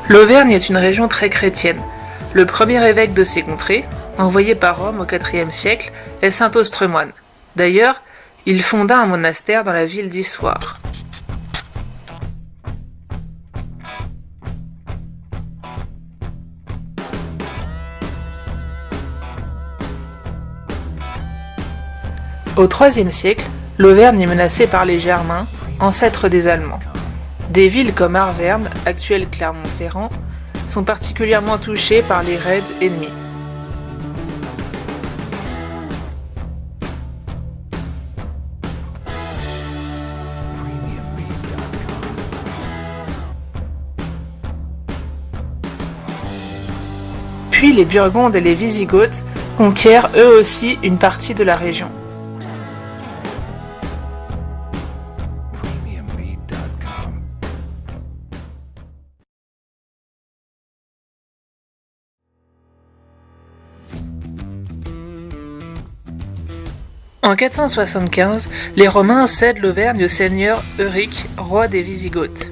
L'Auvergne est une région très chrétienne. Le premier évêque de ces contrées, envoyé par Rome au IVe siècle, est saint Austremoine. D'ailleurs, il fonda un monastère dans la ville d'Issoire. Au IIIe siècle, l'Auvergne est menacée par les Germains, ancêtres des Allemands. Des villes comme Arverne, actuelle Clermont-Ferrand, sont particulièrement touchées par les raids ennemis. Puis les Burgondes et les Wisigoths conquièrent eux aussi une partie de la région. En 475, les Romains cèdent l'Auvergne au seigneur Euric, roi des Wisigoths.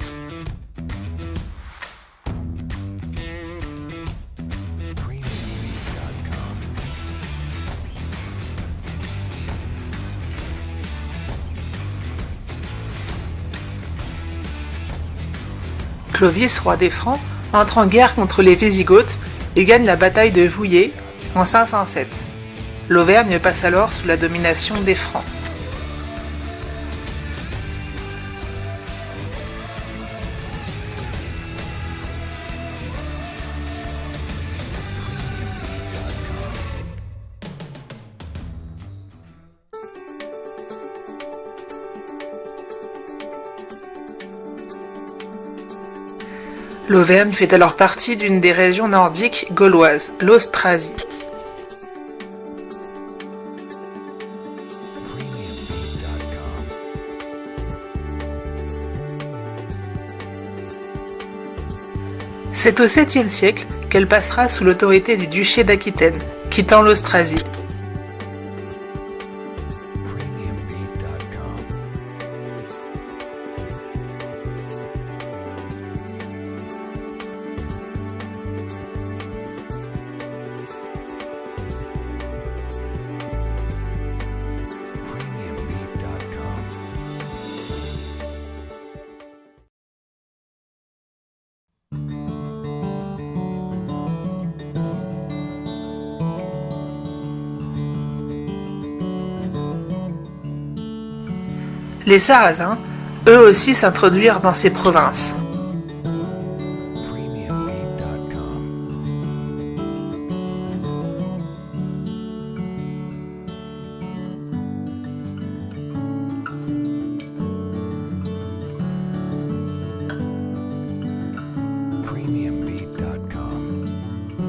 Clovis, roi des Francs, entre en guerre contre les Wisigoths et gagne la bataille de Vouillé en 507. L'Auvergne passe alors sous la domination des Francs. L'Auvergne fait alors partie d'une des régions nordiques gauloises, l'Austrasie. C'est au 7e siècle qu'elle passera sous l'autorité du duché d'Aquitaine, quittant l'Austrasie. Les Sarrasins, eux aussi, s'introduirent dans ces provinces.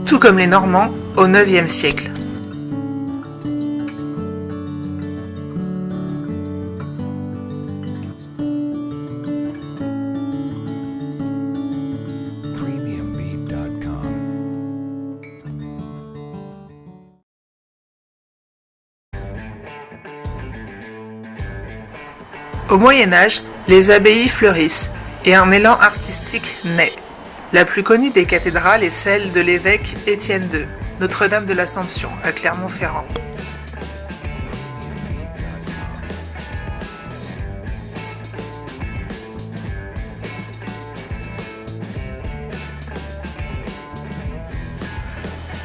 Tout comme les Normands au IXe siècle. Au Moyen Âge, les abbayes fleurissent et un élan artistique naît. La plus connue des cathédrales est celle de l'évêque Étienne II, Notre-Dame de l'Assomption, à Clermont-Ferrand.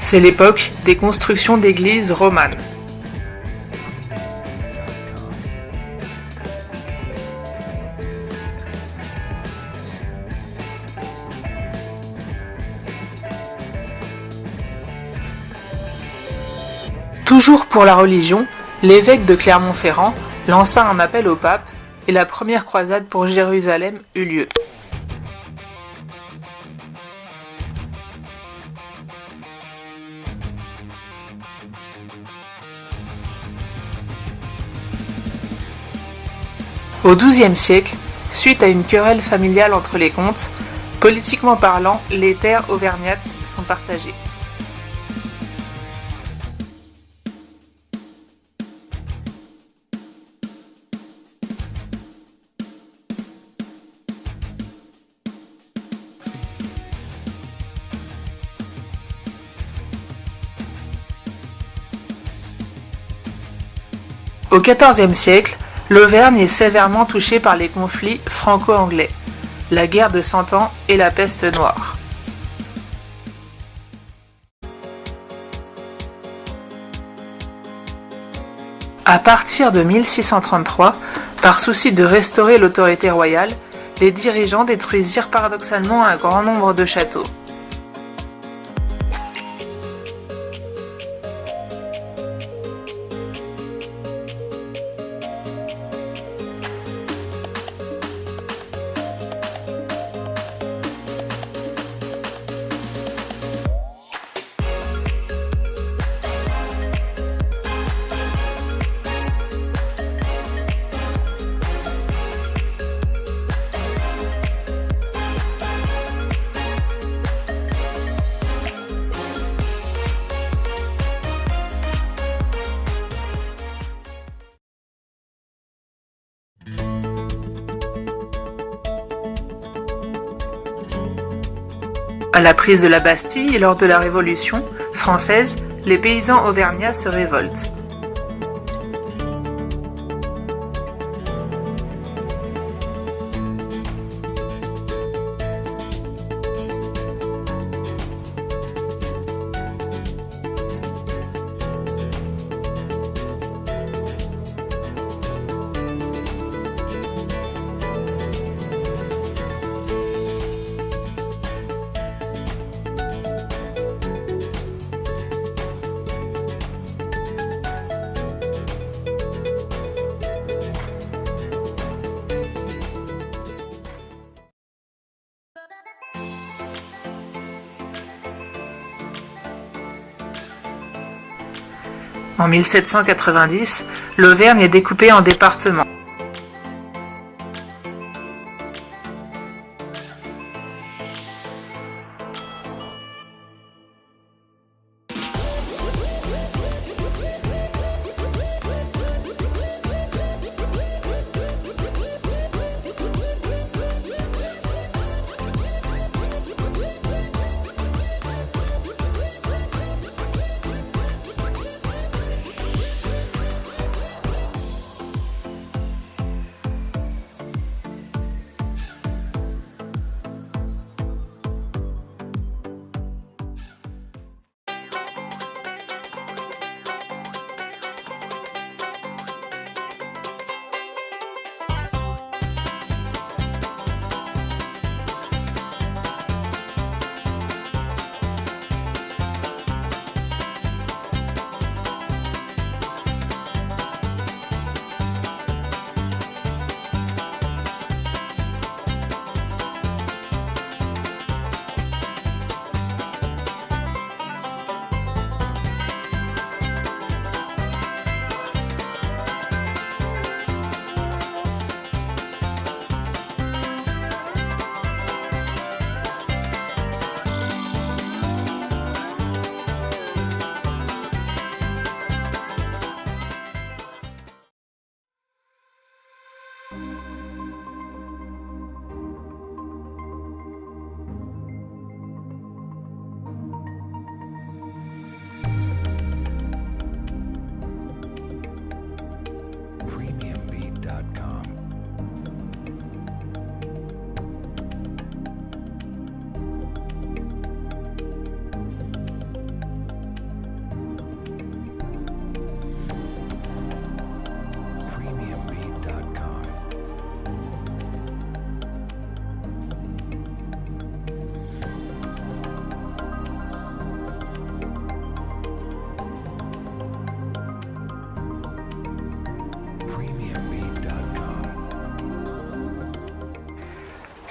C'est l'époque des constructions d'églises romanes. Toujours pour la religion, l'évêque de Clermont-Ferrand lança un appel au pape et la première croisade pour Jérusalem eut lieu. Au XIIe siècle, suite à une querelle familiale entre les comtes, politiquement parlant, les terres auvergnates sont partagées. Au XIVe siècle, l'Auvergne est sévèrement touchée par les conflits franco-anglais, la guerre de Cent Ans et la peste noire. À partir de 1633, par souci de restaurer l'autorité royale, les dirigeants détruisirent paradoxalement un grand nombre de châteaux. À la prise de la Bastille lors de la Révolution française, les paysans auvergnats se révoltent. En 1790, l'Auvergne est découpée en départements.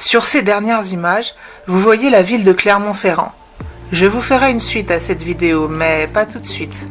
Sur ces dernières images, vous voyez la ville de Clermont-Ferrand. Je vous ferai une suite à cette vidéo, mais pas tout de suite.